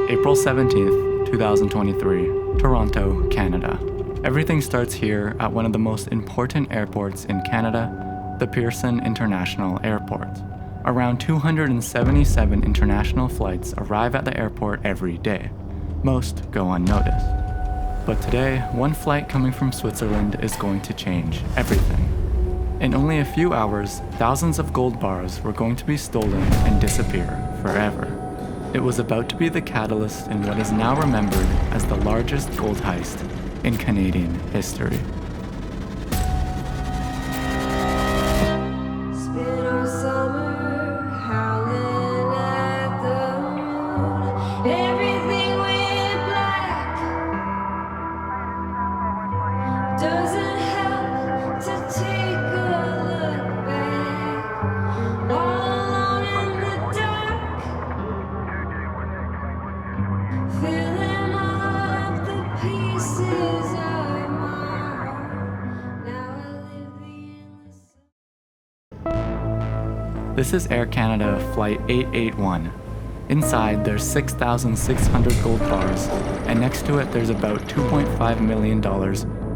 April 17th, 2023, Toronto, Canada. Everything starts here at one of the most important airports in Canada, the Pearson International Airport. Around 277 international flights arrive at the airport every day. Most go unnoticed. But today, one flight coming from Switzerland is going to change everything. In only a few hours, thousands of gold bars were going to be stolen and disappear forever. It was about to be the catalyst in what is now remembered as the largest gold heist in Canadian history. This is Air Canada Flight 881. Inside, there's 6,600 gold bars, and next to it there's about $2.5 million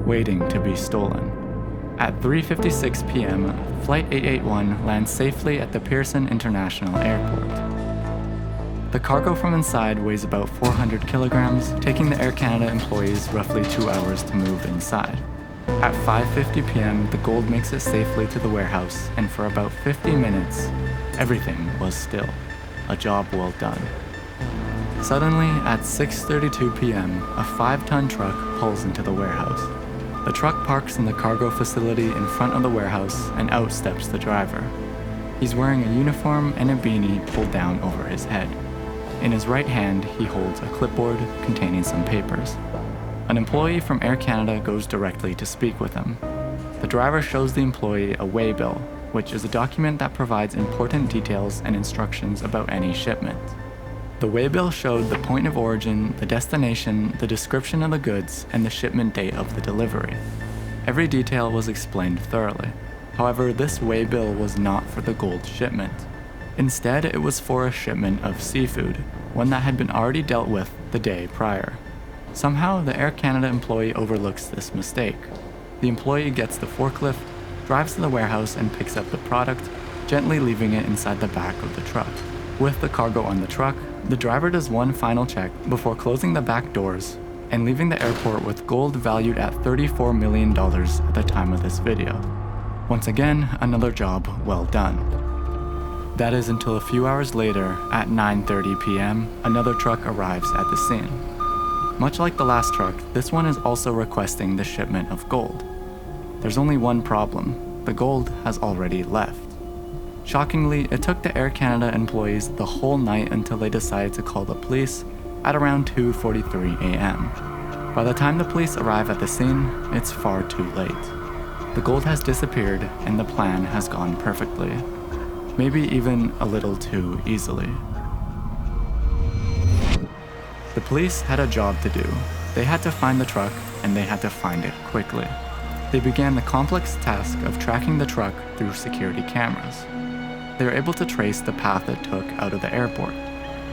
waiting to be stolen. At 3:56 p.m., Flight 881 lands safely at the Pearson International Airport. The cargo from inside weighs about 400 kilograms, taking the Air Canada employees roughly 2 hours to move inside. At 5:50 p.m., the gold makes it safely to the warehouse, and for about 50 minutes, everything was still. A job well done. Suddenly, at 6:32 p.m., a 5-ton truck pulls into the warehouse. The truck parks in the cargo facility in front of the warehouse, and out steps the driver. He's wearing a uniform and a beanie pulled down over his head. In his right hand, he holds a clipboard containing some papers. An employee from Air Canada goes directly to speak with him. The driver shows the employee a waybill, which is a document that provides important details and instructions about any shipment. The waybill showed the point of origin, the destination, the description of the goods, and the shipment date of the delivery. Every detail was explained thoroughly. However, this waybill was not for the gold shipment. Instead, it was for a shipment of seafood, one that had been already dealt with the day prior. Somehow, the Air Canada employee overlooks this mistake. The employee gets the forklift, drives to the warehouse, and picks up the product, gently leaving it inside the back of the truck. With the cargo on the truck, the driver does one final check before closing the back doors and leaving the airport with gold valued at $34 million at the time of this video. Once again, another job well done. That is until a few hours later, at 9:30 p.m., another truck arrives at the scene. Much like the last truck, this one is also requesting the shipment of gold. There's only one problem: the gold has already left. Shockingly, it took the Air Canada employees the whole night until they decided to call the police at around 2:43 a.m. By the time the police arrive at the scene, it's far too late. The gold has disappeared and the plan has gone perfectly. Maybe even a little too easily. The police had a job to do. They had to find the truck, and they had to find it quickly. They began the complex task of tracking the truck through security cameras. They were able to trace the path it took out of the airport.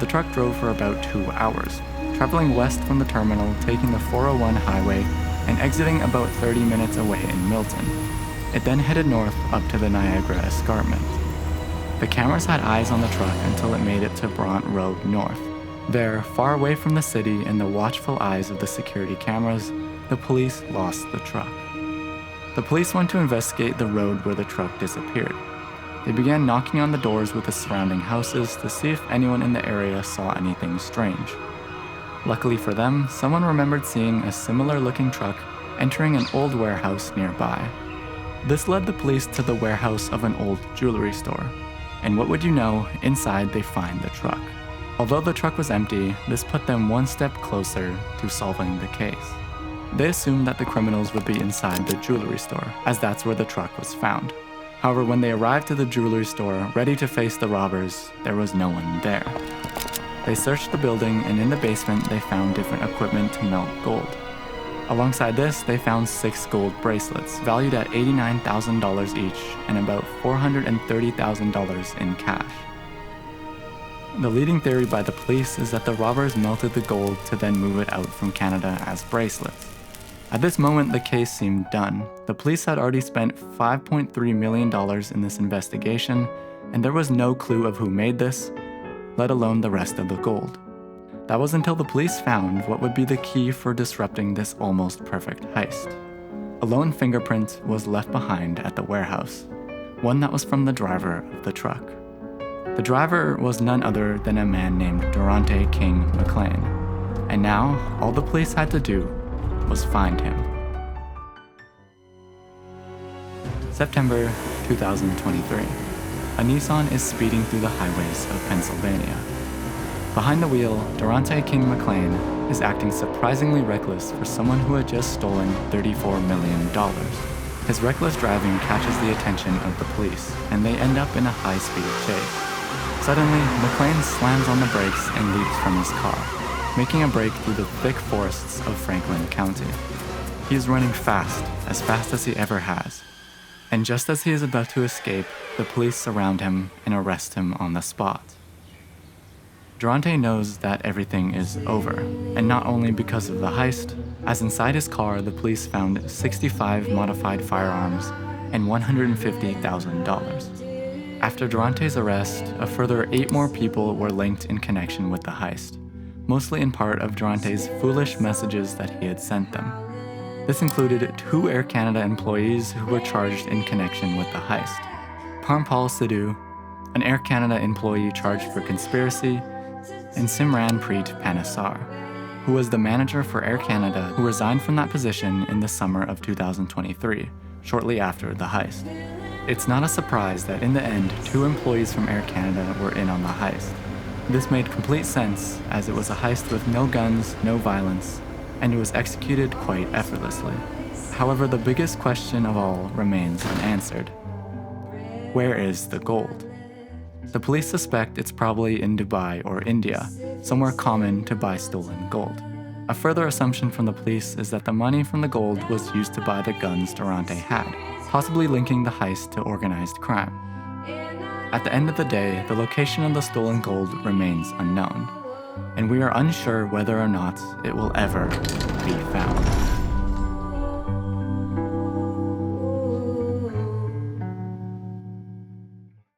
The truck drove for about 2 hours, traveling west from the terminal, taking the 401 highway, and exiting about 30 minutes away in Milton. It then headed north up to the Niagara Escarpment. The cameras had eyes on the truck until it made it to Brant Road North. There, far away from the city and the watchful eyes of the security cameras, the police lost the truck. The police went to investigate the road where the truck disappeared. They began knocking on the doors with the surrounding houses to see if anyone in the area saw anything strange. Luckily for them, someone remembered seeing a similar-looking truck entering an old warehouse nearby. This led the police to the warehouse of an old jewelry store. And what would you know, inside they find the truck. Although the truck was empty, this put them one step closer to solving the case. They assumed that the criminals would be inside the jewelry store, as that's where the truck was found. However, when they arrived to the jewelry store, ready to face the robbers, there was no one there. They searched the building, and in the basement they found different equipment to melt gold. Alongside this, they found 6 gold bracelets, valued at $89,000 each, and about $430,000 in cash. The leading theory by the police is that the robbers melted the gold to then move it out from Canada as bracelets. At this moment, the case seemed done. The police had already spent $5.3 million in this investigation, and there was no clue of who made this, let alone the rest of the gold. That was until the police found what would be the key for disrupting this almost perfect heist. A lone fingerprint was left behind at the warehouse, one that was from the driver of the truck. The driver was none other than a man named Toronto King McLean, and now all the police had to do was find him. September 2023. A Nissan is speeding through the highways of Pennsylvania. Behind the wheel, Toronto King McLean is acting surprisingly reckless for someone who had just stolen $34 million. His reckless driving catches the attention of the police, and they end up in a high-speed chase. Suddenly, McLean slams on the brakes and leaps from his car, making a break through the thick forests of Franklin County. He is running fast as he ever has. And just as he is about to escape, the police surround him and arrest him on the spot. Durante knows that everything is over, and not only because of the heist, as inside his car the police found 65 modified firearms and $150,000. After Durante's arrest, a further 8 more people were linked in connection with the heist, mostly in part of Durante's foolish messages that he had sent them. This included 2 Air Canada employees who were charged in connection with the heist. Parmpal Sidhu, an Air Canada employee charged for conspiracy, and Simran Preet Panesar, who was the manager for Air Canada who resigned from that position in the summer of 2023, shortly after the heist. It's not a surprise that in the end, 2 employees from Air Canada were in on the heist. This made complete sense, as it was a heist with no guns, no violence, and it was executed quite effortlessly. However, the biggest question of all remains unanswered. Where is the gold? The police suspect it's probably in Dubai or India, somewhere common to buy stolen gold. A further assumption from the police is that the money from the gold was used to buy the guns Durante had, possibly linking the heist to organized crime. At the end of the day, the location of the stolen gold remains unknown, and we are unsure whether or not it will ever be found.